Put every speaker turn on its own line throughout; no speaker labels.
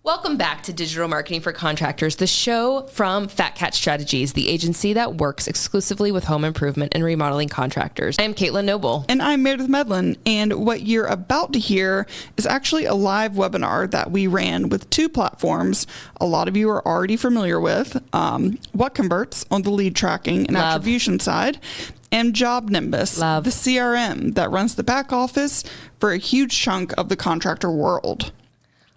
Welcome back to Digital Marketing for Contractors, the show from Fat Cat Strategies, the agency that works exclusively with home improvement and remodeling contractors. I am Caitlyn Noble.
And I'm Meredith Medlin. And what you're about to hear is actually a live webinar that we ran with two platforms a lot of you are already familiar with, WhatConverts on the lead tracking and attribution side, and JobNimbus, the CRM that runs the back office for a huge chunk of the contractor world.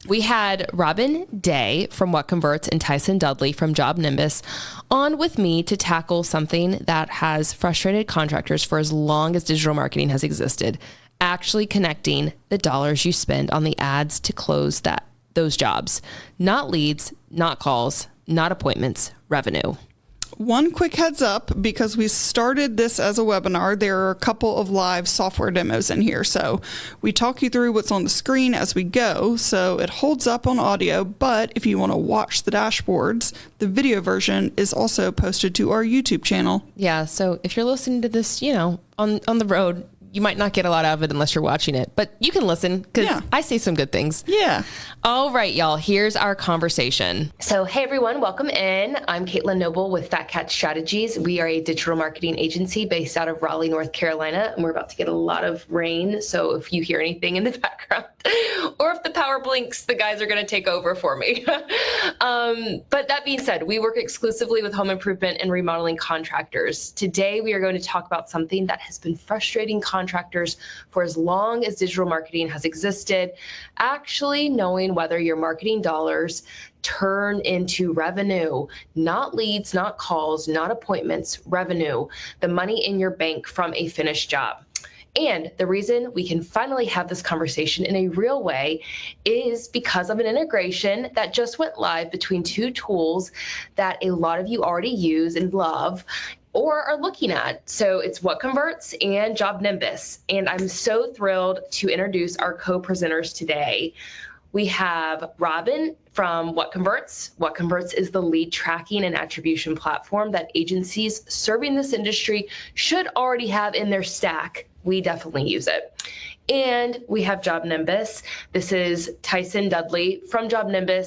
We had Robin Day from WhatConverts and Tyson Dudley from JobNimbus on with me to tackle something that has frustrated contractors for as long as digital marketing has existed, actually connecting the dollars you spend on the ads to close those jobs. Not leads, not calls, not appointments, revenue.
One quick heads up, because we started this as a webinar, there are a couple of live software demos in here. So we talk you through what's on the screen as we go. So it holds up on audio, but if you want to watch the dashboards, the video version is also posted to our YouTube channel.
Yeah. So if you're listening to this, on the road, you might not get a lot out of it unless you're watching it, but you can listen because I say some good things.
Yeah.
All right, y'all, here's our conversation. So, hey, everyone, welcome in. I'm Caitlyn Noble with Fat Cat Strategies. We are a digital marketing agency based out of Raleigh, North Carolina, and we're about to get a lot of rain. So if you hear anything in the background or if the power blinks, the guys are going to take over for me. But that being said, we work exclusively with home improvement and remodeling contractors. Today, we are going to talk about something that has been frustrating contractors for as long as digital marketing has existed, actually knowing whether your marketing dollars turn into revenue, not leads, not calls, not appointments, revenue, the money in your bank from a finished job. And the reason we can finally have this conversation in a real way is because of an integration that just went live between two tools that a lot of you already use and love or are looking at. So it's WhatConverts and JobNimbus. And I'm so thrilled to introduce our co-presenters today. We have Robin from WhatConverts. WhatConverts is the lead tracking and attribution platform that agencies serving this industry should already have in their stack. We definitely use it. And we have JobNimbus. This is Tyson Dudley from JobNimbus.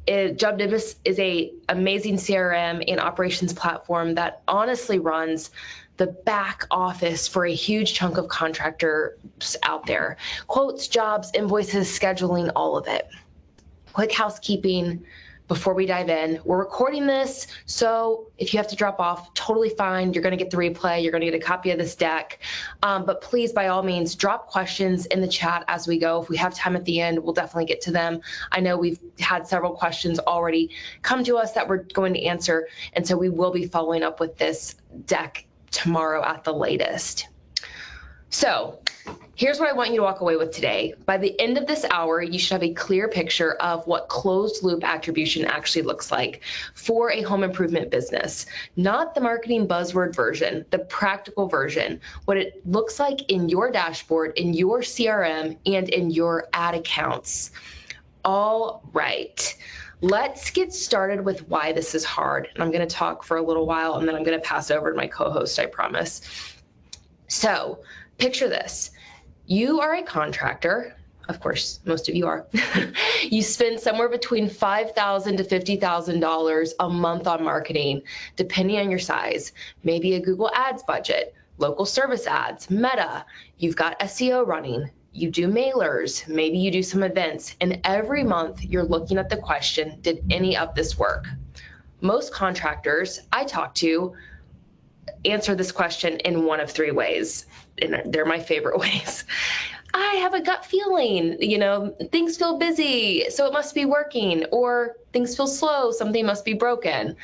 JobNimbus is an amazing CRM and operations platform that honestly runs the back office for a huge chunk of contractors out there. Quotes, jobs, invoices, scheduling, all of it. Quick housekeeping before we dive in. We're recording this, so if you have to drop off, totally fine. You're going to get the replay. You're going to get a copy of this deck. But please, by all means, drop questions in the chat as we go. If we have time at the end, we'll definitely get to them. I know we've had several questions already come to us that we're going to answer, and so we will be following up with this deck tomorrow at the latest. So here's what I want you to walk away with today. By the end of this hour, you should have a clear picture of what closed loop attribution actually looks like for a home improvement business. Not the marketing buzzword version, the practical version, what it looks like in your dashboard, in your CRM, and in your ad accounts. All right. Let's get started with why this is hard. And I'm going to talk for a little while, and then I'm going to pass over to my co-host, I promise. So picture this. You are a contractor. Of course, most of you are. You spend somewhere between $5,000 to $50,000 a month on marketing, depending on your size. Maybe a Google Ads budget, local service ads, Meta. You've got SEO running. You do mailers, maybe you do some events, and every month you're looking at the question, did any of this work? Most contractors I talk to answer this question in one of three ways, and they're my favorite ways. I have a gut feeling, things feel busy, so it must be working, or things feel slow, something must be broken.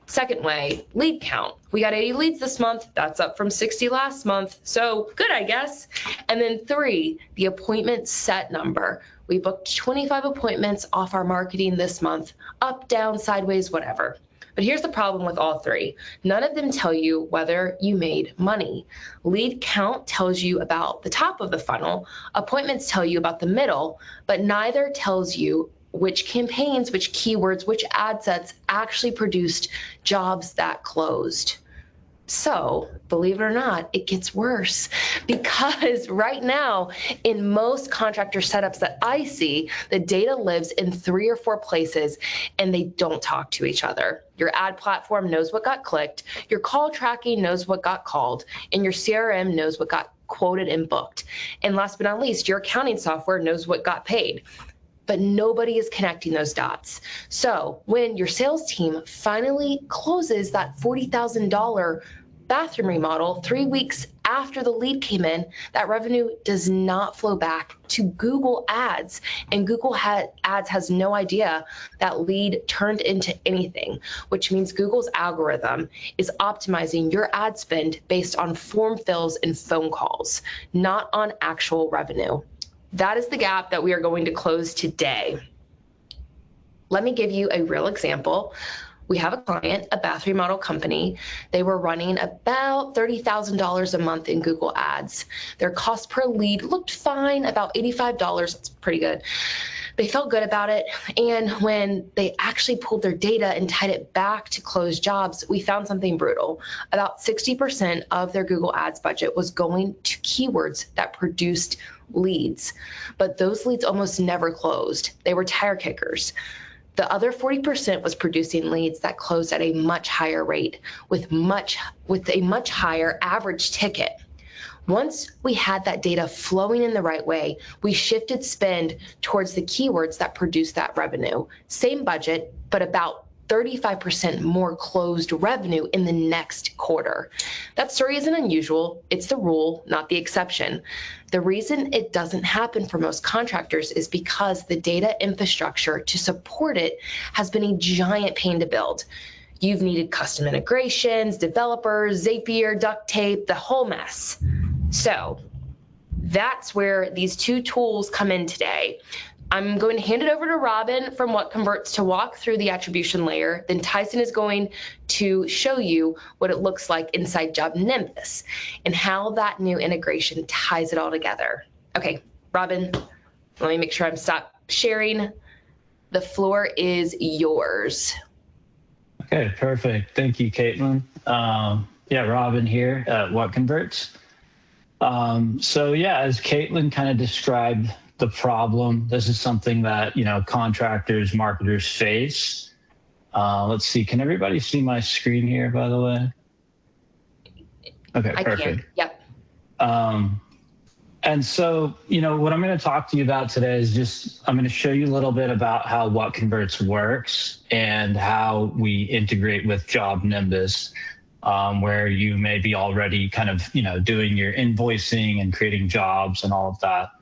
Second way, lead count. We got 80 leads this month. That's up from 60 last month. So good, I guess. And then 3, the appointment set number. We booked 25 appointments off our marketing this month, up, down, sideways, whatever. But here's the problem with all 3. None of them tell you whether you made money. Lead count tells you about the top of the funnel. Appointments tell you about the middle, but neither tells you which campaigns, which keywords, which ad sets actually produced jobs that closed. So, believe it or not, it gets worse because right now, in most contractor setups that I see, the data lives in 3 or 4 places and they don't talk to each other. Your ad platform knows what got clicked, your call tracking knows what got called, and your CRM knows what got quoted and booked. And last but not least, your accounting software knows what got paid. But nobody is connecting those dots. So when your sales team finally closes that $40,000 bathroom remodel 3 weeks after the lead came in, that revenue does not flow back to Google Ads. And Google Ads has no idea that lead turned into anything, which means Google's algorithm is optimizing your ad spend based on form fills and phone calls, not on actual revenue. That is the gap that we are going to close today. Let me give you a real example. We have a client, a bathroom remodel company. They were running about $30,000 a month in Google Ads. Their cost per lead looked fine, about $85. That's pretty good. They felt good about it. And when they actually pulled their data and tied it back to closed jobs, we found something brutal. About 60% of their Google Ads budget was going to keywords that produced leads, but those leads almost never closed. They were tire kickers. The other 40% was producing leads that closed at a much higher rate with a much higher average ticket. Once we had that data flowing in the right way, we shifted spend towards the keywords that produced that revenue. Same budget, but about 35% more closed revenue in the next quarter. That story isn't unusual. It's the rule, not the exception. The reason it doesn't happen for most contractors is because the data infrastructure to support it has been a giant pain to build. You've needed custom integrations, developers, Zapier, duct tape, the whole mess. So that's where these 2 tools come in today. I'm going to hand it over to Robin from WhatConverts to walk through the attribution layer. Then Tyson is going to show you what it looks like inside JobNimbus and how that new integration ties it all together. Okay, Robin, let me make sure I'm stopped sharing. The floor is yours.
Okay, perfect. Thank you, Caitlyn. Robin here at WhatConverts. As Caitlyn kind of described the problem, this is something that, contractors, marketers face. Let's see, can everybody see my screen here, by the way? Okay,
I
perfect.
Can. Yep.
And so, what I'm going to talk to you about today is I'm going to show you a little bit about how WhatConverts works and how we integrate with JobNimbus, where you may be already kind of, doing your invoicing and creating jobs and all of that.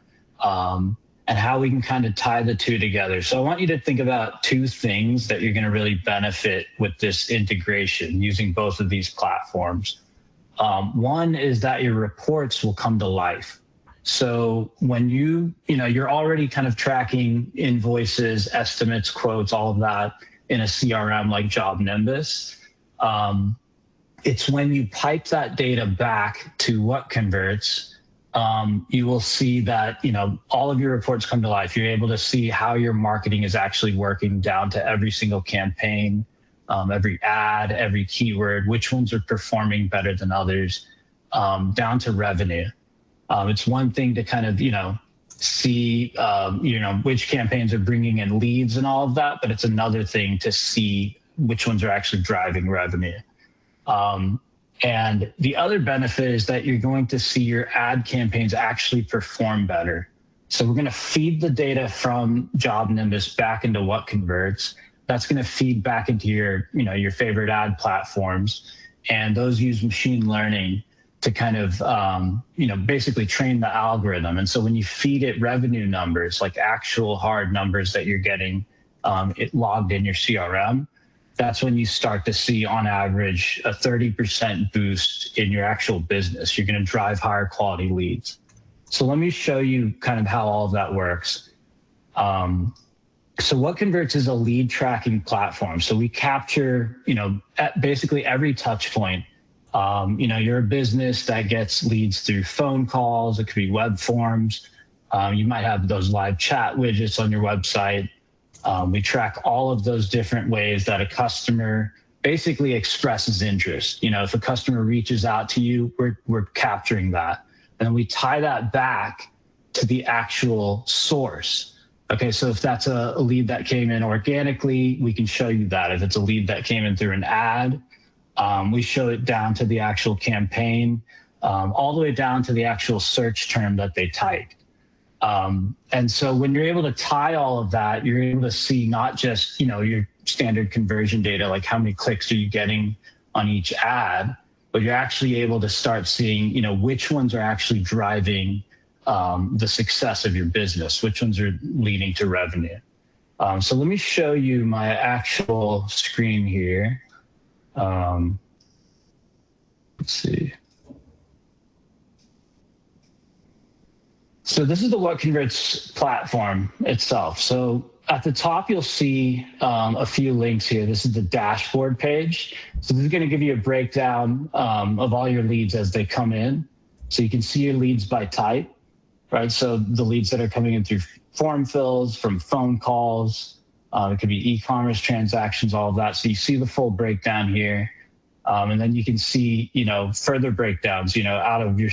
And how we can kind of tie the 2 together. So I want you to think about 2 things that you're going to really benefit with this integration using both of these platforms. One is that your reports will come to life. So when you're already kind of tracking invoices, estimates, quotes, all of that in a CRM like JobNimbus. It's when you pipe that data back to WhatConverts, you will see that, all of your reports come to life. You're able to see how your marketing is actually working down to every single campaign, every ad, every keyword, which ones are performing better than others, down to revenue. It's one thing to kind of, see, which campaigns are bringing in leads and all of that, but it's another thing to see which ones are actually driving revenue. And the other benefit is that you're going to see your ad campaigns actually perform better. So we're going to feed the data from JobNimbus back into WhatConverts. That's going to feed back into your favorite ad platforms. And those use machine learning to kind of, basically train the algorithm. And so when you feed it revenue numbers, like actual hard numbers that you're getting it logged in your CRM, that's when you start to see on average a 30% boost in your actual business. You're going to drive higher quality leads. So let me show you kind of how all of that works. So WhatConverts is a lead tracking platform. So we capture, at basically every touch point. You're a business that gets leads through phone calls. It could be web forms. You might have those live chat widgets on your website. We track all of those different ways that a customer basically expresses interest. If a customer reaches out to you, we're capturing that. And we tie that back to the actual source. Okay, so if that's a lead that came in organically, we can show you that. If it's a lead that came in through an ad, we show it down to the actual campaign, all the way down to the actual search term that they typed. And so when you're able to tie all of that, you're able to see not just, your standard conversion data, like how many clicks are you getting on each ad, but you're actually able to start seeing, which ones are actually driving the success of your business, which ones are leading to revenue. So let me show you my actual screen here. Let's see. So this is the WhatConverts platform itself. So at the top, you'll see a few links here. This is the dashboard page. So this is going to give you a breakdown of all your leads as they come in. So you can see your leads by type, right? So the leads that are coming in through form fills, from phone calls, it could be e-commerce transactions, all of that. So you see the full breakdown here. And then you can see, further breakdowns, out of your,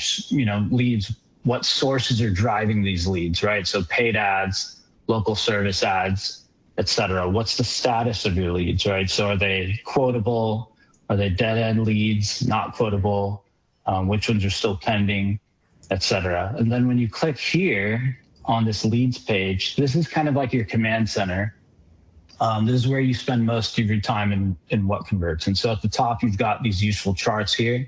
leads, what sources are driving these leads, right? So paid ads, local service ads, et cetera. What's the status of your leads, right? So are they quotable? Are they dead end leads, not quotable? Which ones are still pending, et cetera. And then when you click here on this leads page, this is kind of like your command center. This is where you spend most of your time in WhatConverts. And so at the top, you've got these useful charts here.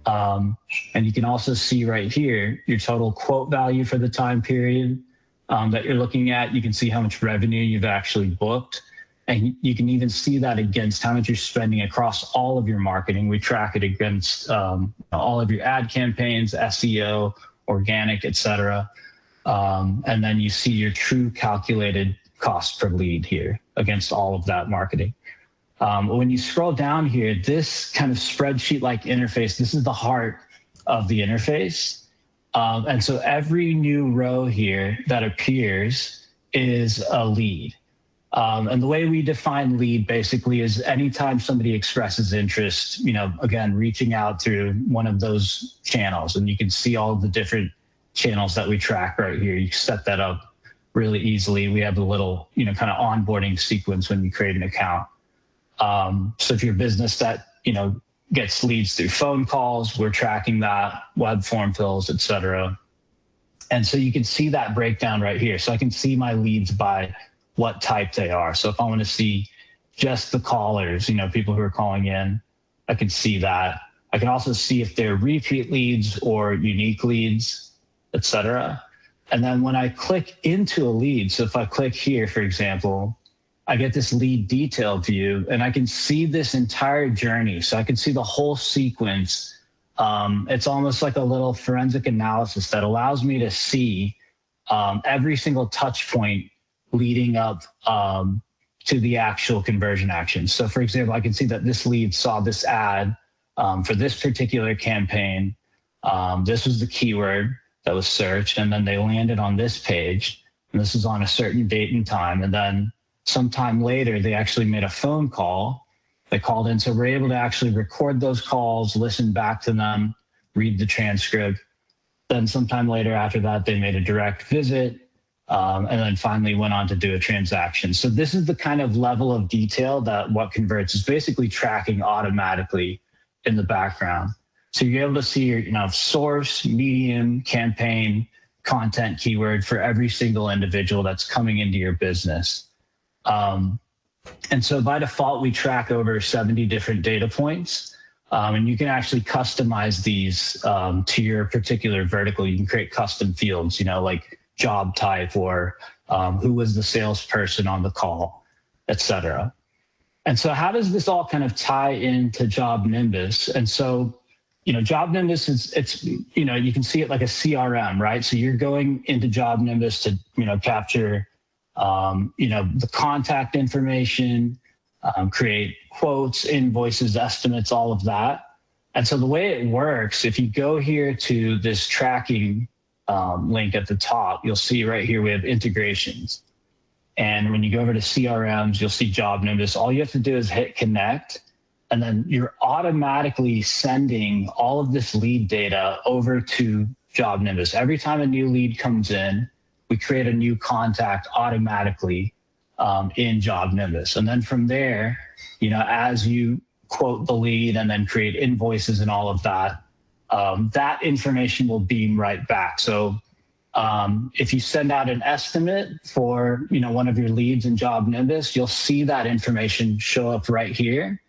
And you can also see right here, your total quote value for the time period that you're looking at. You can see how much revenue you've actually booked. And you can even see that against how much you're spending across all of your marketing. We track it against all of your ad campaigns, SEO, organic, et cetera. And then you see your true calculated cost per lead here against all of that marketing. When you scroll down here, this kind of spreadsheet-like interface, this is the heart of the interface. And so every new row here that appears is a lead. And the way we define lead basically is anytime somebody expresses interest, again, reaching out through one of those channels, and you can see all of the different channels that we track right here. You can set that up really easily. We have a little, kind of onboarding sequence when you create an account. So if you're a business that, gets leads through phone calls, we're tracking that, web form fills, et cetera. And so you can see that breakdown right here. So I can see my leads by what type they are. So if I want to see just the callers, people who are calling in, I can see that. I can also see if they're repeat leads or unique leads, et cetera. And then when I click into a lead, so if I click here, for example, I get this lead detail view and I can see this entire journey. So I can see the whole sequence. It's almost like a little forensic analysis that allows me to see every single touch point leading up to the actual conversion action. So for example, I can see that this lead saw this ad for this particular campaign. This was the keyword that was searched, and then they landed on this page, and this is on a certain date and time. And then sometime later, they actually made a phone call. They called in. So we're able to actually record those calls, listen back to them, read the transcript. Then sometime later after that, they made a direct visit, and then finally went on to do a transaction. So this is the kind of level of detail that WhatConverts is basically tracking automatically in the background. So you're able to see your source, medium, campaign, content, keyword for every single individual that's coming into your business. And so by default, we track over 70 different data points. And you can actually customize these to your particular vertical. You can create custom fields, like job type or who was the salesperson on the call, et cetera. And so how does this all kind of tie into JobNimbus? And so, JobNimbus is, you can see it like a CRM, right? So you're going into JobNimbus to, capture the contact information, create quotes, invoices, estimates, all of that. And so the way it works, if you go here to this tracking link at the top, you'll see right here we have integrations. And when you go over to CRMs, you'll see JobNimbus. All you have to do is hit connect, And then you're automatically sending all of this lead data over to JobNimbus. Every time a new lead comes in, we create a new contact automatically in JobNimbus. And then from there, as you quote the lead and then create invoices and all of that, that information will beam right back. So if you send out an estimate for one of your leads in JobNimbus, you'll see that information show up right here.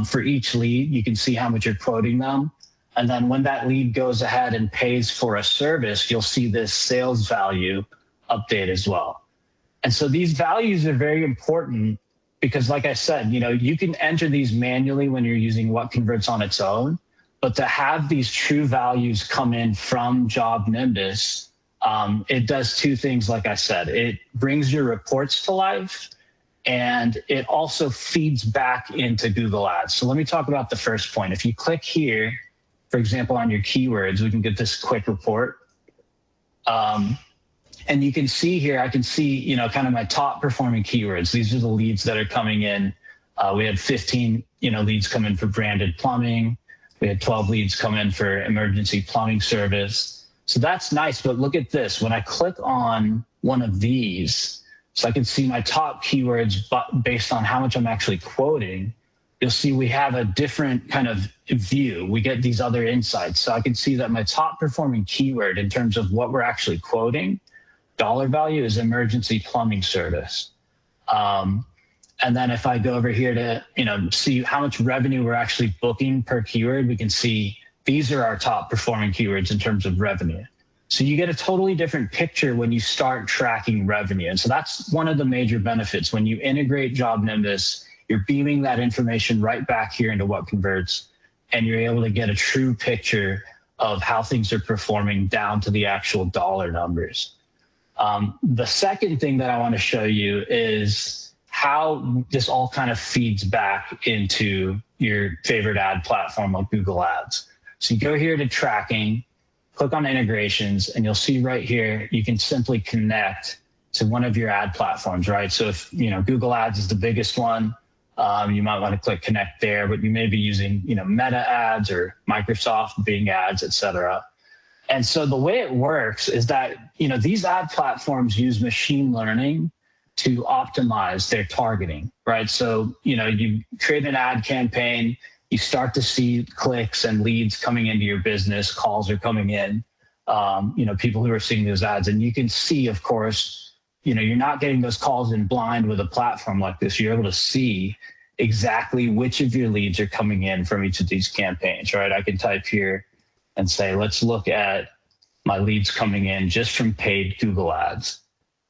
For each lead, you can see how much you're quoting them. And then when that lead goes ahead and pays for a service, you'll see this sales value update as well. And so these values are very important because, like I said, you can enter these manually when you're using WhatConverts on its own, but to have these true values come in from JobNimbus, it does two things. Like I said, it brings your reports to life, and it also feeds back into Google Ads. So let me talk about the first point. If you click here, for example, on your keywords, we can get this quick report. And you can see here, I can see, kind of my top performing keywords. These are the leads that are coming in. We had 15, leads come in for branded plumbing. We had 12 leads come in for emergency plumbing service. So that's nice, but look at this. When I click on one of these, so I can see my top keywords, but based on how much I'm actually quoting, you'll see we have a different kind of view. We get these other insights. So I can see that my top performing keyword in terms of what we're actually quoting, dollar value, is emergency plumbing service. And then if I go over here to, see how much revenue we're actually booking per keyword, we can see these are our top performing keywords in terms of revenue. So you get a totally different picture when you start tracking revenue. And so that's one of the major benefits. When you integrate JobNimbus, you're beaming that information right back here into WhatConverts, and you're able to get a true picture of how things are performing down to the actual dollar numbers. The second thing that I want to show you is how this all kind of feeds back into your favorite ad platform like Google Ads. So you go here to tracking, click on integrations, and you'll see right here, you can simply connect to one of your ad platforms, right? So if, Google Ads is the biggest one, you might want to click connect there, but you may be using, Meta ads or Microsoft Bing ads, et cetera. And so the way it works is that, these ad platforms use machine learning to optimize their targeting, right? So, you create an ad campaign, you start to see clicks and leads coming into your business, calls are coming in, people who are seeing those ads. And you can see, of course, you're not getting those calls in blind with a platform like this. You're able to see exactly which of your leads are coming in from each of these campaigns, right? I can type here and say, let's look at my leads coming in just from paid Google ads.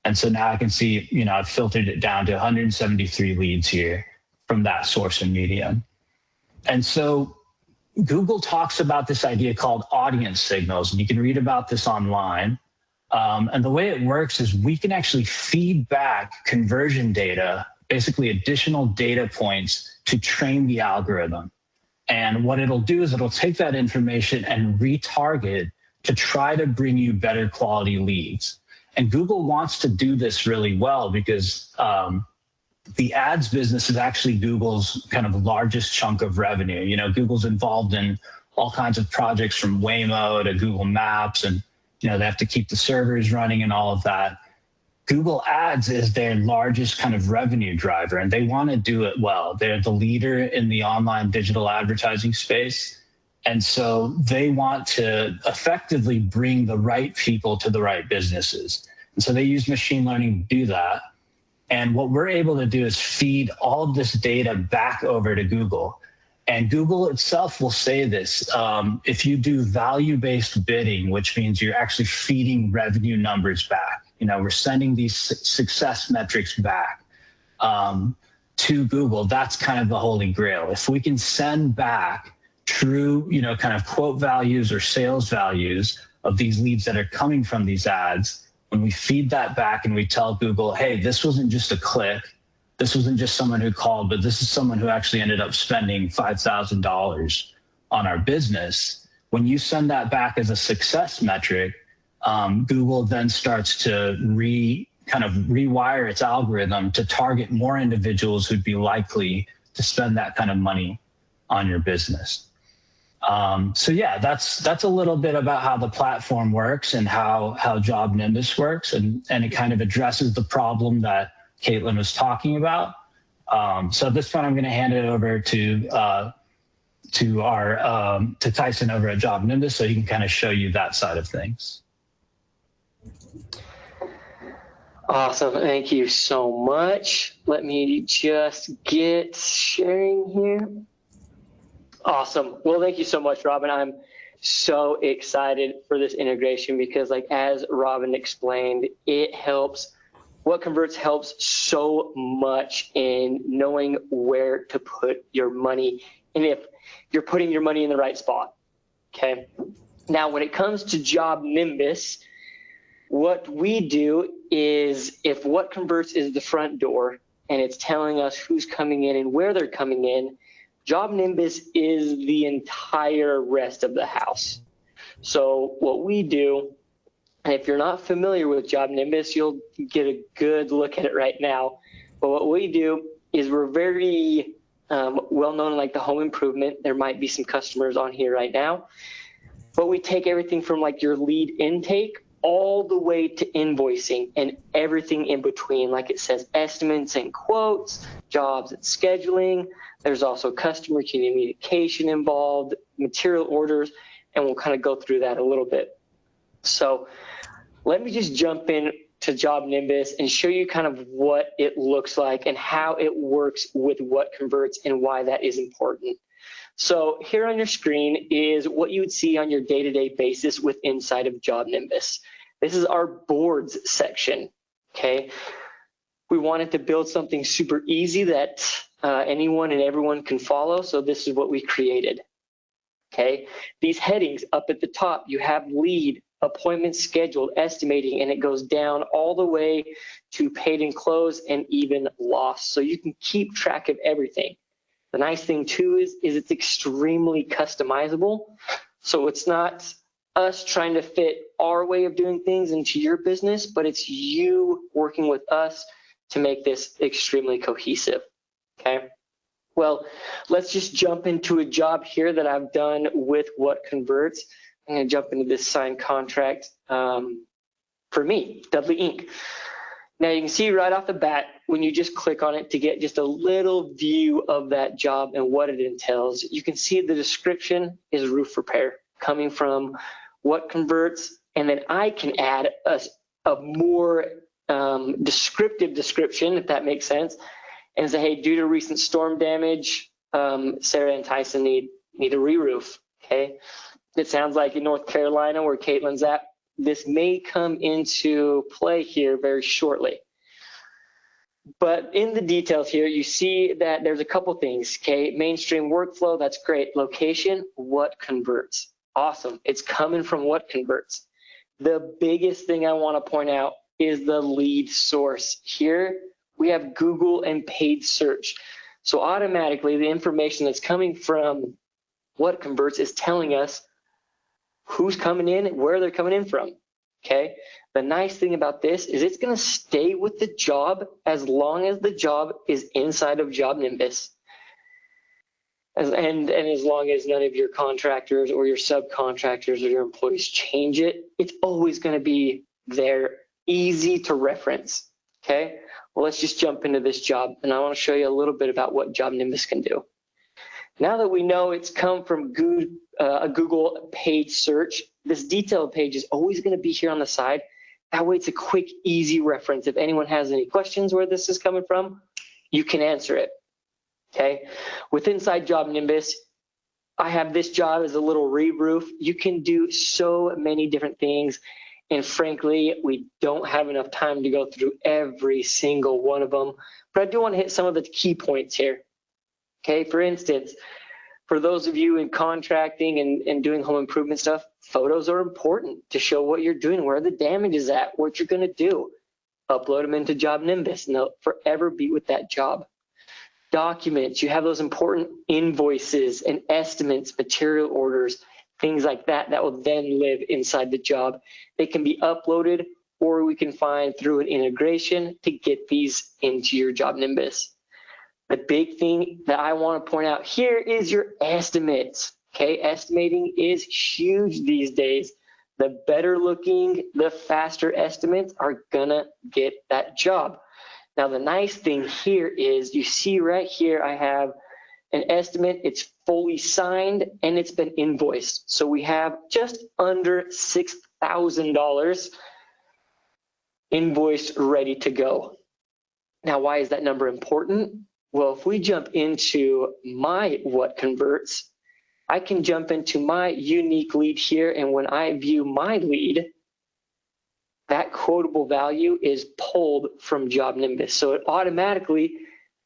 And so now I can see, I've filtered it down to 173 leads here from that source and medium. And so Google talks about this idea called audience signals, and you can read about this online. And the way it works is we can actually feed back conversion data, basically additional data points to train the algorithm. And what it'll do is it'll take that information and retarget to try to bring you better quality leads. And Google wants to do this really well because the ads business is actually Google's kind of largest chunk of revenue. Google's involved in all kinds of projects from Waymo to Google Maps, and they have to keep the servers running and all of that. Google Ads is their largest kind of revenue driver, and they want to do it well. They're the leader in the online digital advertising space. And so they want to effectively bring the right people to the right businesses. And so they use machine learning to do that. And what we're able to do is feed all of this data back over to Google. And Google itself will say this, if you do value-based bidding, which means you're actually feeding revenue numbers back, we're sending these success metrics back to Google, that's kind of the holy grail. If we can send back true, kind of quote values or sales values of these leads that are coming from these ads, when we feed that back and we tell Google, hey, this wasn't just a click, this wasn't just someone who called, but this is someone who actually ended up spending $5,000 on our business. When you send that back as a success metric, Google then starts to rewire its algorithm to target more individuals who'd be likely to spend that kind of money on your business. So yeah, that's a little bit about how the platform works and how JobNimbus works, and it kind of addresses the problem that Caitlyn was talking about. So at this point, I'm going to hand it over to Tyson over at JobNimbus, so he can kind of show you that side of things.
Awesome. Thank you so much. Let me just get sharing here. Awesome. Well, thank you so much, Robin. I'm so excited for this integration because, like, as Robin explained, it helps. WhatConverts helps so much in knowing where to put your money and if you're putting your money in the right spot. Okay. Now, when it comes to JobNimbus, what we do is, if WhatConverts is the front door and it's telling us who's coming in and where they're coming in, JobNimbus is the entire rest of the house. So what we do, and if you're not familiar with JobNimbus, you'll get a good look at it right now. But what we do is we're very well known in like the home improvement. There might be some customers on here right now. But we take everything from like your lead intake all the way to invoicing and everything in between. Like it says estimates and quotes, jobs and scheduling. There's also customer communication involved, material orders, and we'll kind of go through that a little bit. So let me just jump in to JobNimbus and show you kind of what it looks like and how it works with WhatConverts and why that is important. So here on your screen is what you would see on your day-to-day basis with inside of JobNimbus. This is our boards section, okay? We wanted to build something super easy that anyone and everyone can follow, so this is what we created, okay? These headings up at the top, you have lead, appointment scheduled, estimating, and it goes down all the way to paid and closed and even lost, so you can keep track of everything. The nice thing too is it's extremely customizable. So it's not us trying to fit our way of doing things into your business, but it's you working with us to make this extremely cohesive, okay? Well, let's just jump into a job here that I've done with WhatConverts. I'm gonna jump into this signed contract for me, Dudley Inc. Now you can see right off the bat, when you just click on it to get just a little view of that job and what it entails, you can see the description is roof repair coming from WhatConverts, and then I can add a more descriptive description, if that makes sense, and say, hey, due to recent storm damage, Sarah and Tyson need a re-roof, okay? It sounds like in North Carolina, where Caitlyn's at, this may come into play here very shortly. But in the details here, you see that there's a couple things, okay? Mainstream workflow, that's great. Location, WhatConverts. Awesome, it's coming from WhatConverts. The biggest thing I want to point out is the lead source. Here, we have Google and paid search. So automatically, the information that's coming from WhatConverts is telling us who's coming in and where they're coming in from, okay? The nice thing about this is it's gonna stay with the job as long as the job is inside of JobNimbus. And as long as none of your contractors or your subcontractors or your employees change it, it's always gonna be there, easy to reference, okay? Well, let's just jump into this job, and I wanna show you a little bit about what JobNimbus can do. Now that we know it's come from a Google paid search, this detailed page is always going to be here on the side. That way it's a quick, easy reference. If anyone has any questions where this is coming from, you can answer it, okay? With inside JobNimbus, I have this job as a little re-roof. You can do so many different things, and frankly, we don't have enough time to go through every single one of them, but I do want to hit some of the key points here. Okay, for instance, for those of you in contracting and doing home improvement stuff, photos are important to show what you're doing, where the damage is at, what you're gonna do. Upload them into JobNimbus and they'll forever be with that job. Documents, you have those important invoices and estimates, material orders, things like that that will then live inside the job. They can be uploaded, or we can find through an integration to get these into your JobNimbus. the big thing that I want to point out here is your estimates. Okay, estimating is huge these days. The better looking, the faster estimates are gonna get that job. Now, the nice thing here is you see right here, I have an estimate, it's fully signed and it's been invoiced. So we have just under $6,000 invoiced, ready to go. Now, why is that number important? Well, if we jump into my WhatConverts, I can jump into my unique lead here, and when I view my lead, that quotable value is pulled from JobNimbus. So it automatically,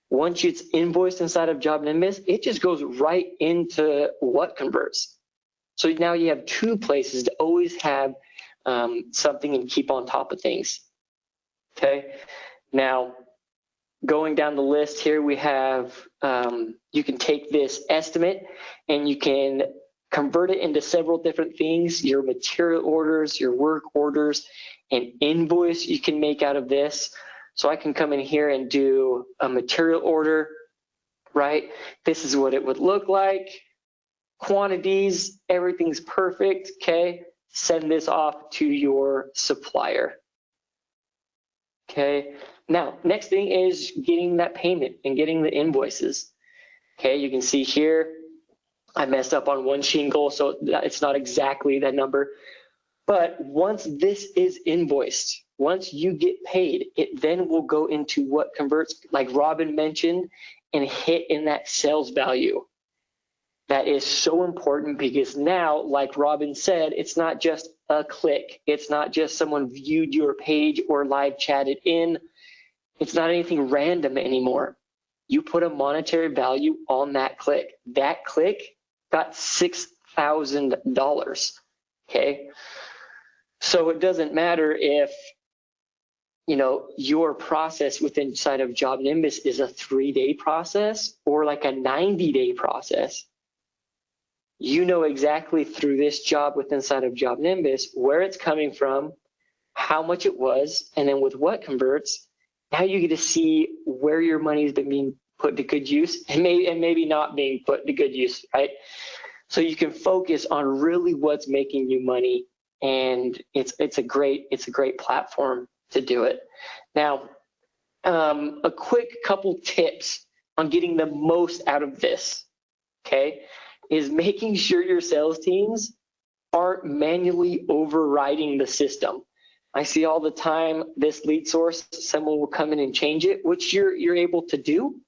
once it's invoiced inside of JobNimbus, it just goes right into WhatConverts. So now you have two places to always have something and keep on top of things. Okay, now going down the list here, we have, you can take this estimate and you can convert it into several different things, your material orders, your work orders, an invoice you can make out of this. So I can come in here and do a material order, right? This is what it would look like. Quantities, everything's perfect, okay? Send this off to your supplier. Okay, now next thing is getting that payment and getting the invoices. Okay, you can see here, I messed up on one shingle, so it's not exactly that number. But once this is invoiced, once you get paid, it then will go into WhatConverts, like Robin mentioned, and hit in that sales value. That is so important because now, like Robin said, it's not just a click. It's not just someone viewed your page or live chatted in. It's not anything random anymore. You put a monetary value on that click. That click got $6,000, okay? So it doesn't matter if, you know, your process within inside of JobNimbus is a 3-day process or like a 90-day process. You know exactly through this job within inside of JobNimbus where it's coming from, how much it was, and then with WhatConverts, now you get to see where your money has been being put to good use and maybe not being put to good use, right? So you can focus on really what's making you money, and it's a great platform to do it. Now, a quick couple tips on getting the most out of this, okay, is making sure your sales teams aren't manually overriding the system. I see all the time this lead source, someone will come in and change it, which you're able to do,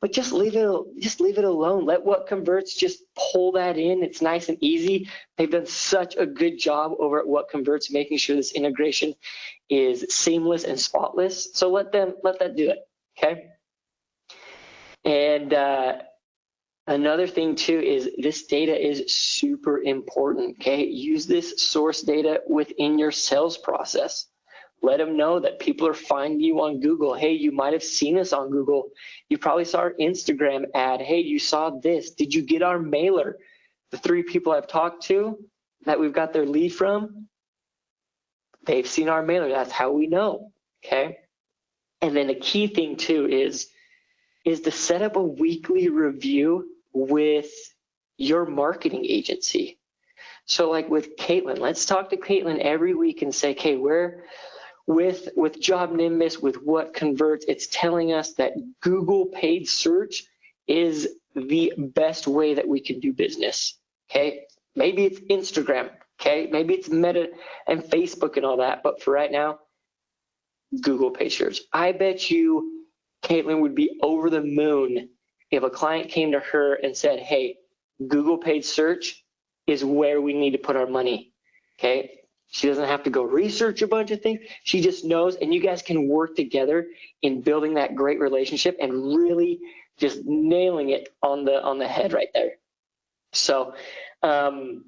but just leave it alone. Let WhatConverts just pull that in. It's nice and easy. They've done such a good job over at WhatConverts making sure this integration is seamless and spotless. So let that do it, okay? And another thing too is this data is super important, okay? Use this source data within your sales process. Let them know that people are finding you on Google. Hey, you might have seen us on Google. You probably saw our Instagram ad. Hey, you saw this. Did you get our mailer? The 3 people I've talked to that we've got their lead from, they've seen our mailer. That's how we know, okay? And then the key thing too is to set up a weekly review with your marketing agency. So like with Caitlyn, let's talk to Caitlyn every week and say, okay, we're with JobNimbus, with WhatConverts, it's telling us that Google paid search is the best way that we can do business, okay? Maybe it's Instagram, okay? Maybe it's Meta and Facebook and all that, but for right now, Google paid search. I bet you Caitlyn would be over the moon if a client came to her and said, hey, Google paid search is where we need to put our money, okay? She doesn't have to go research a bunch of things. She just knows, and you guys can work together in building that great relationship and really just nailing it on the head right there. So the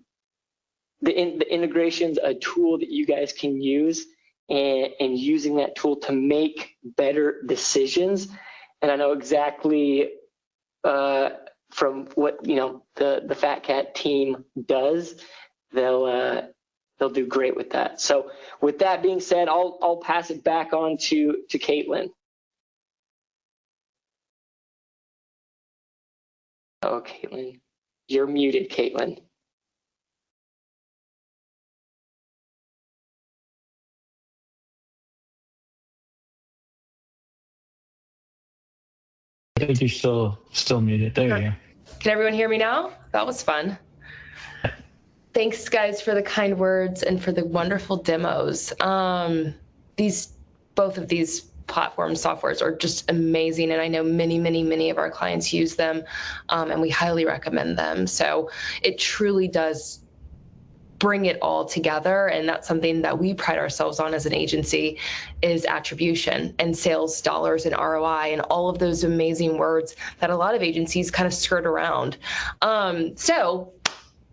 integration's a tool that you guys can use, and using that tool to make better decisions. And I know exactly from what the Fat Cat team does, they'll do great with that. So with that being said, I'll pass it back on to Caitlyn. Oh, Caitlyn. You're muted, Caitlyn.
I think you're still muted. There you go.
Can everyone hear me now? That was fun. Thanks, guys, for the kind words and for the wonderful demos. Both of these platform softwares are just amazing, and I know many of our clients use them, and we highly recommend them. So it truly does bring it all together, and that's something that we pride ourselves on as an agency, is attribution and sales dollars and ROI and all of those amazing words that a lot of agencies kind of skirt around. So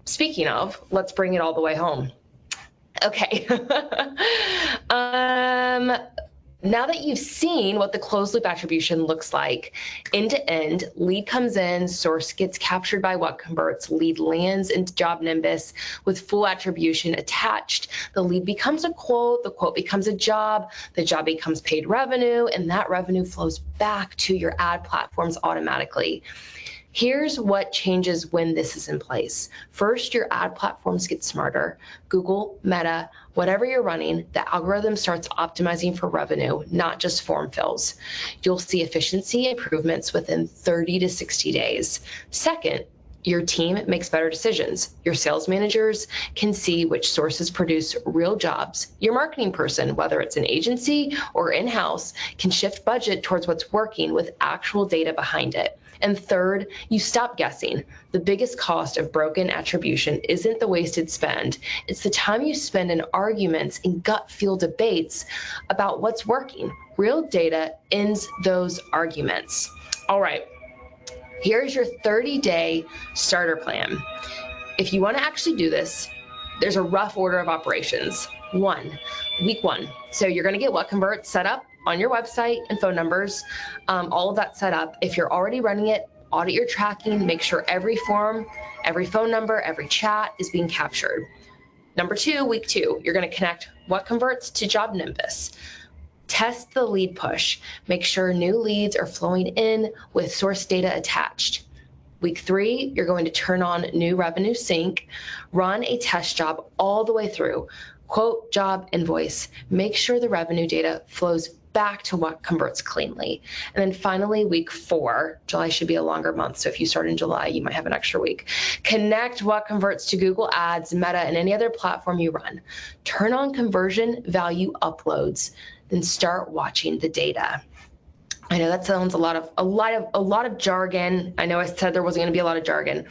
speaking of, let's bring it all the way home. Okay. Now that you've seen what the closed loop attribution looks like, end to end, lead comes in, source gets captured by WhatConverts, lead lands into JobNimbus with full attribution attached. The lead becomes a quote, the quote becomes a job, the job becomes paid revenue, and that revenue flows back to your ad platforms automatically. Here's what changes when this is in place. First, your ad platforms get smarter. Google, Meta, whatever you're running, the algorithm starts optimizing for revenue, not just form fills. You'll see efficiency improvements within 30 to 60 days. Second, your team makes better decisions. Your sales managers can see which sources produce real jobs. Your marketing person, whether it's an agency or in-house, can shift budget towards what's working with actual data behind it. And third, you stop guessing. The biggest cost of broken attribution isn't the wasted spend. It's the time you spend in arguments and gut feel debates about what's working. Real data ends those arguments. All right. Here's your 30-day starter plan. If you want to actually do this, there's a rough order of operations. Week one. So you're going to get WhatConverts set up on your website and phone numbers, all of that set up. If you're already running it, audit your tracking, make sure every form, every phone number, every chat is being captured. Number two, week two, you're going to connect WhatConverts to JobNimbus. Test the lead push. Make sure new leads are flowing in with source data attached. Week three, you're going to turn on new revenue sync, run a test job all the way through. Quote, job, invoice. Make sure the revenue data flows back to WhatConverts cleanly. And then finally, week four, July should be a longer month. So if you start in July, you might have an extra week. Connect WhatConverts to Google Ads, Meta, and any other platform you run. Turn on conversion value uploads, then start watching the data. I know that sounds a lot of jargon. I know I said there wasn't going to be a lot of jargon.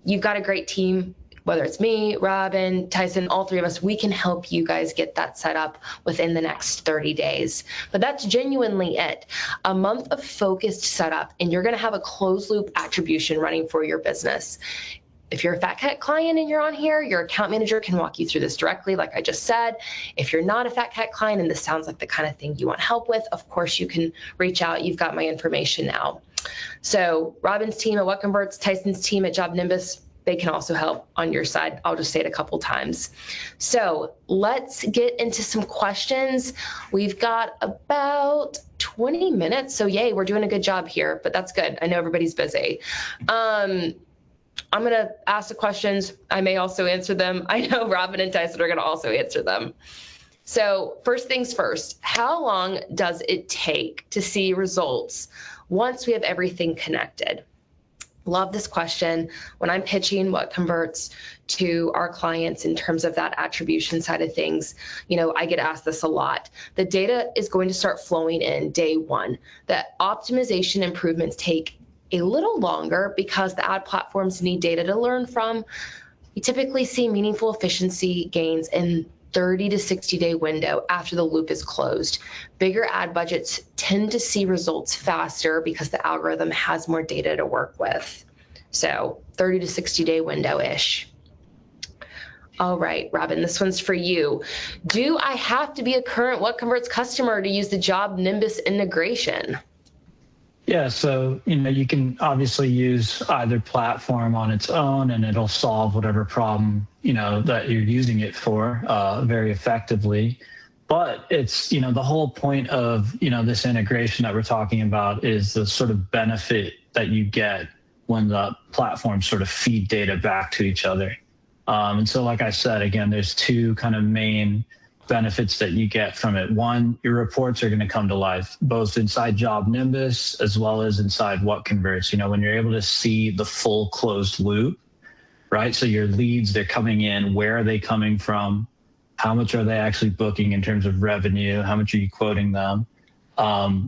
You've got a great team. Whether it's me, Robin, Tyson, all three of us, we can help you guys get that set up within the next 30 days. But that's genuinely it. A month of focused setup, and you're going to have a closed loop attribution running for your business. If you're a Fat Cat client and you're on here, your account manager can walk you through this directly, like I just said. If you're not a Fat Cat client and this sounds like the kind of thing you want help with, of course you can reach out. You've got my information now. So Robin's team at WhatConverts, Tyson's team at JobNimbus, they can also help on your side. I'll just say it a couple times. So let's get into some questions. We've got about 20 minutes. So yay, we're doing a good job here, but that's good. I know everybody's busy. I'm going to ask the questions. I may also answer them. I know Robin and Tyson are going to also answer them. So first things first, how long does it take to see results once we have everything connected? Love this question. When I'm pitching WhatConverts to our clients in terms of that attribution side of things, I get asked this a lot. The data is going to start flowing in day one. The optimization improvements take a little longer because the ad platforms need data to learn from. You typically see meaningful efficiency gains in 30 to 60-day window after the loop is closed. Bigger ad budgets tend to see results faster because the algorithm has more data to work with. So 30 to 60-day window-ish. All right, Robin, this one's for you. Do I have to be a current WhatConverts customer to use the JobNimbus integration?
Yeah, so you can obviously use either platform on its own, and it'll solve whatever problem that you're using it for very effectively. But it's the whole point of this integration that we're talking about is the sort of benefit that you get when the platforms sort of feed data back to each other. And so, like I said, again, there's two kind of main benefits that you get from it. One, your reports are going to come to life, both inside JobNimbus as well as inside WhatConverts. When you're able to see the full closed loop, right? So your leads, they're coming in, where are they coming from? How much are they actually booking in terms of revenue? How much are you quoting them?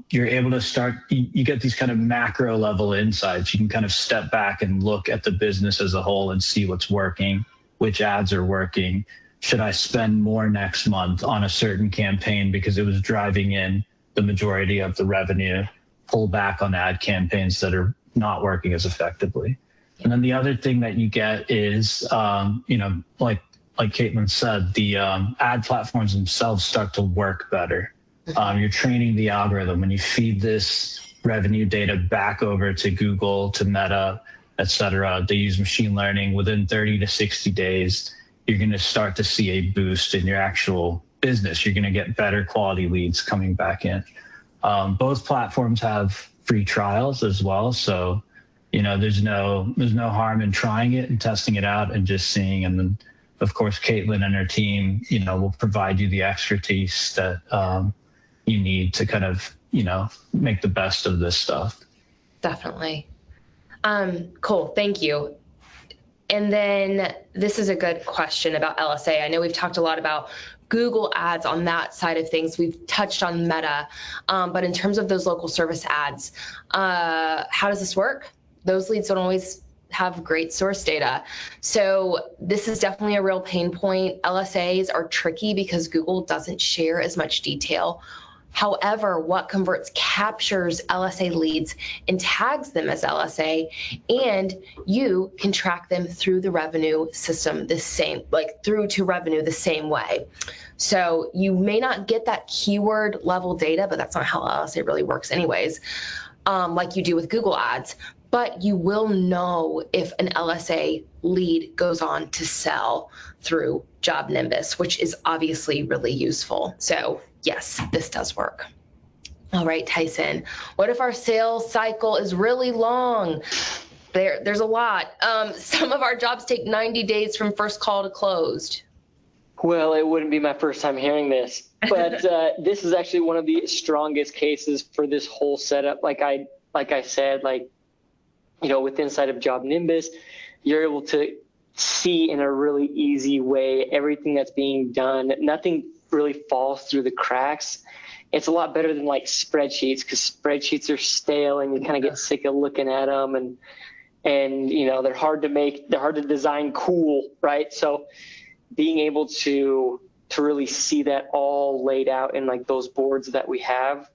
You're able to start, you get these kind of macro level insights. You can kind of step back and look at the business as a whole and see what's working, which ads are working. Should I spend more next month on a certain campaign because it was driving in the majority of the revenue? Pull back on ad campaigns that are not working as effectively. And then the other thing that you get is, like Caitlyn said, the ad platforms themselves start to work better. You're training the algorithm. When you feed this revenue data back over to Google, to Meta, et cetera, they use machine learning. Within 30 to 60 days, you're going to start to see a boost in your actual business. You're going to get better quality leads coming back in. Both platforms have free trials as well. So, there's no harm in trying it and testing it out and just seeing. And then, of course, Caitlyn and her team, will provide you the expertise that you need to kind of, make the best of this stuff.
Definitely. Cool. Thank you. And then this is a good question about LSA. I know we've talked a lot about Google ads on that side of things. We've touched on Meta, but in terms of those local service ads, how does this work? Those leads don't always have great source data. So this is definitely a real pain point. LSAs are tricky because Google doesn't share as much detail. However, WhatConverts captures LSA leads and tags them as LSA, and you can track them through the revenue system through to revenue the same way. So you may not get that keyword level data, but that's not how LSA really works anyways, like you do with Google ads. But you will know if an LSA lead goes on to sell through JobNimbus, which is obviously really useful. So yes, this does work. All right, Tyson, what if our sales cycle is really long? There's a lot. Some of our jobs take 90 days from first call to closed.
Well, it wouldn't be my first time hearing this, but this is actually one of the strongest cases for this whole setup. Like I said, with inside of JobNimbus, you're able to see in a really easy way everything that's being done. Nothing really falls through the cracks. It's a lot better than spreadsheets, because spreadsheets are stale and you kind of get sick of looking at them, and they're hard to design cool, right? So being able to really see that all laid out in those boards that we have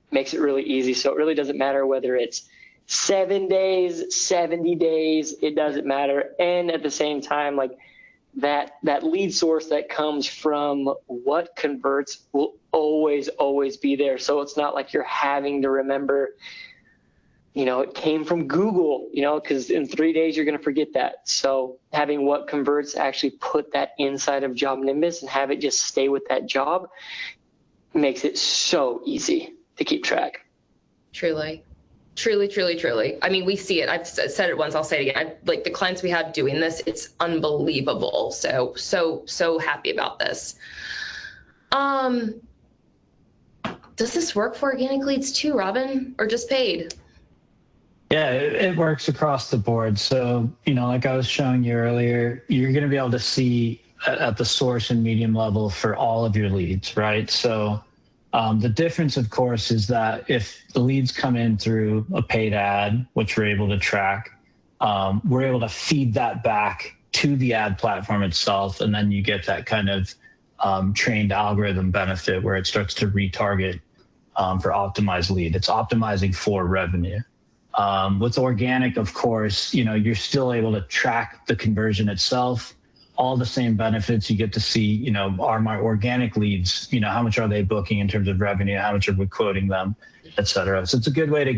makes it really easy. So it really doesn't matter whether it's 7 days, 70 days, it doesn't matter. And at the same time, that lead source that comes from WhatConverts will always be there. So it's not like you're having to remember, it came from Google, because in 3 days you're going to forget that. So having WhatConverts actually put that inside of JobNimbus and have it just stay with that job makes it so easy to keep track.
Truly. I mean, we see it. I've said it once, I'll say it again. The clients we have doing this, it's unbelievable. So happy about this. Does this work for organic leads too, Robin, or just paid?
Yeah, it works across the board. So, like I was showing you earlier, you're going to be able to see at the source and medium level for all of your leads, right? So the difference, of course, is that if the leads come in through a paid ad, which we're able to track, we're able to feed that back to the ad platform itself. And then you get that kind of trained algorithm benefit where it starts to retarget for optimized lead. It's optimizing for revenue. With organic, of course, you're still able to track the conversion itself. All the same benefits. You get to see, are my organic leads, how much are they booking in terms of revenue, how much are we quoting them, et cetera. So it's a good way to,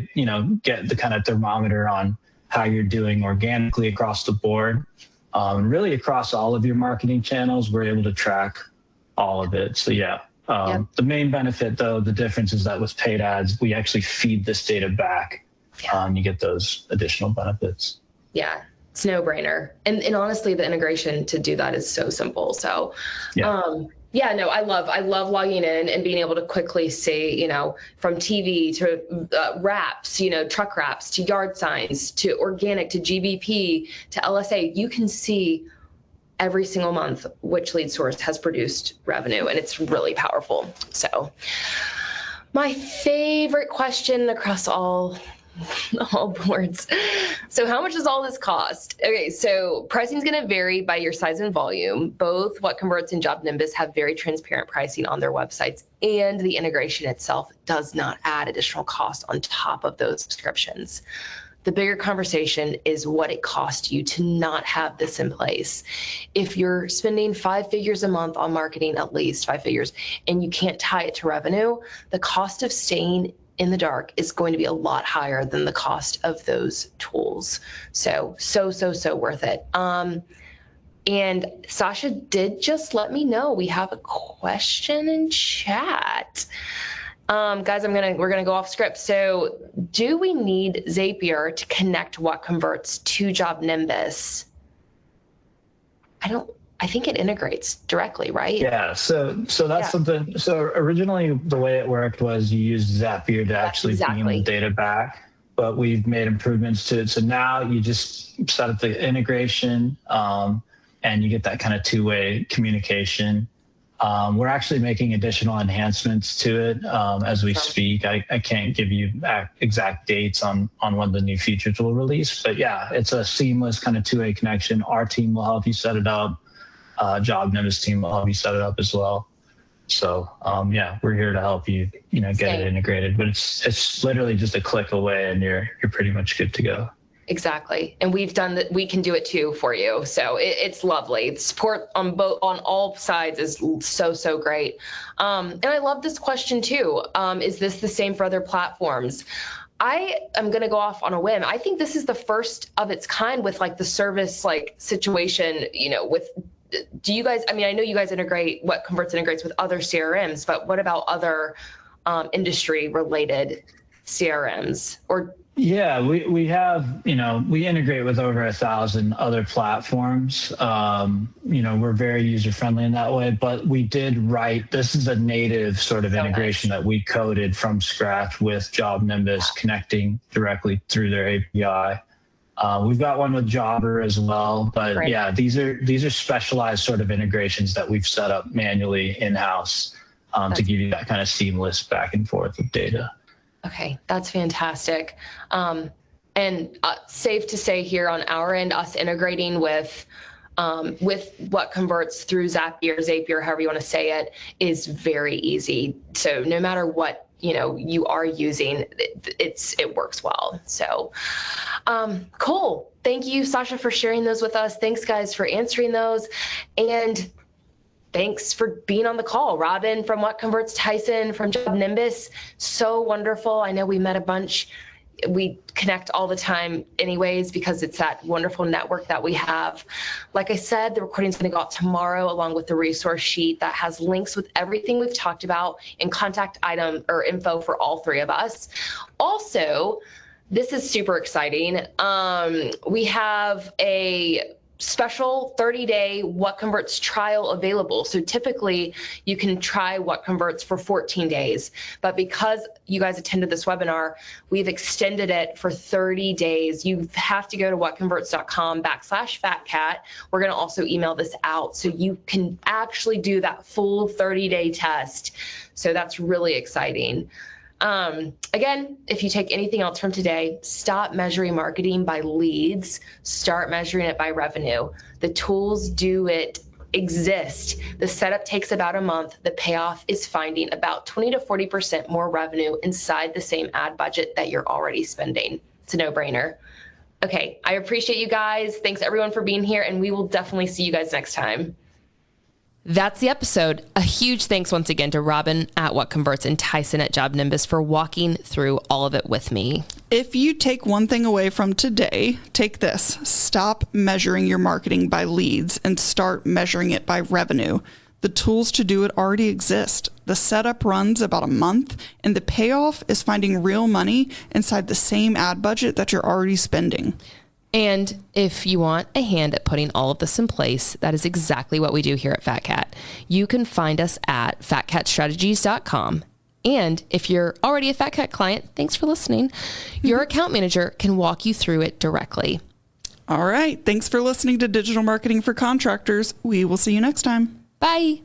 get the kind of thermometer on how you're doing organically across the board. Really across all of your marketing channels, we're able to track all of it. So yeah, The main benefit though, the difference is that with paid ads, we actually feed this data back you get those additional benefits.
Yeah, it's no brainer. And honestly, the integration to do that is so simple. So, no, I love logging in and being able to quickly see, from TV to wraps, truck wraps to yard signs to organic to GBP to LSA. You can see every single month which lead source has produced revenue, and it's really powerful. So my favorite question across all boards. So how much does all this cost? Okay, so pricing is going to vary by your size and volume. Both WhatConverts and JobNimbus have very transparent pricing on their websites, and the integration itself does not add additional cost on top of those subscriptions. The bigger conversation is what it costs you to not have this in place. If you're spending 5 figures a month on marketing, at least 5 figures, and you can't tie it to revenue, the cost of staying in the dark is going to be a lot higher than the cost of those tools. So worth it. And Sasha did just let me know we have a question in chat. Guys, we're gonna go off script. So, do we need Zapier to connect WhatConverts to JobNimbus? I think it integrates directly, right?
Yeah. So that's something. So originally, the way it worked was you used Zapier to actually bring the data back, but we've made improvements to it. So now you just set up the integration, and you get that kind of two-way communication. We're actually making additional enhancements to it as we speak. I can't give you exact dates on when the new features will release, but yeah, it's a seamless kind of two-way connection. Our team will help you set it up. JobNimbus team will help you set it up as well. So we're here to help you, get it integrated. But it's literally just a click away, and you're pretty much good to go.
Exactly. And we've done that. We can do it too for you. So it's lovely. The support on all sides is so great. And I love this question too. Is this the same for other platforms? I am going to go off on a whim. I think this is the first of its kind with like the service situation, do you guys, I know you guys integrate, WhatConverts integrates with other CRMs, but what about other industry related CRMs or?
Yeah, we have, we integrate with over 1,000 other platforms. We're very user friendly in that way, but we did write, this is a native sort of integration that we coded from scratch with JobNimbus connecting directly through their API. We've got one with Jobber as well, but yeah, these are specialized sort of integrations that we've set up manually in-house to give you that kind of seamless back and forth of data.
Okay, that's fantastic. And safe to say here on our end, us integrating with WhatConverts through Zapier, however you want to say it, is very easy. So no matter what you are using, it works well. So cool. Thank you, Sasha, for sharing those with us. Thanks, guys, for answering those. And thanks for being on the call. Robin from WhatConverts, Tyson from JobNimbus. So wonderful. I know we met a bunch. We connect all the time anyways, because it's that wonderful network that we have. Like I said, the recording is going to go out tomorrow along with the resource sheet that has links with everything we've talked about and contact item or info for all three of us. Also, this is super exciting. We have a special 30-day WhatConverts trial available. So typically you can try WhatConverts for 14 days, but because you guys attended this webinar, we've extended it for 30 days. You have to go to whatconverts.com/fatcat. We're going to also email this out so you can actually do that full 30-day test. So that's really exciting. Again, if you take anything else from today, stop measuring marketing by leads, start measuring it by revenue. The tools exist. The setup takes about a month. The payoff is finding about 20 to 40% more revenue inside the same ad budget that you're already spending. It's a no-brainer. Okay, I appreciate you guys. Thanks everyone for being here, and we will definitely see you guys next time. That's the episode. A huge thanks once again to Robin at WhatConverts and Tyson at JobNimbus for walking through all of it with me.
If you take one thing away from today, take this. Stop measuring your marketing by leads and start measuring it by revenue. The tools to do it already exist. The setup runs about a month, and the payoff is finding real money inside the same ad budget that you're already spending.
And if you want a hand at putting all of this in place, that is exactly what we do here at Fat Cat. You can find us at fatcatstrategies.com. And if you're already a Fat Cat client, thanks for listening, your account manager can walk you through it directly.
All right. Thanks for listening to Digital Marketing for Contractors. We will see you next time.
Bye.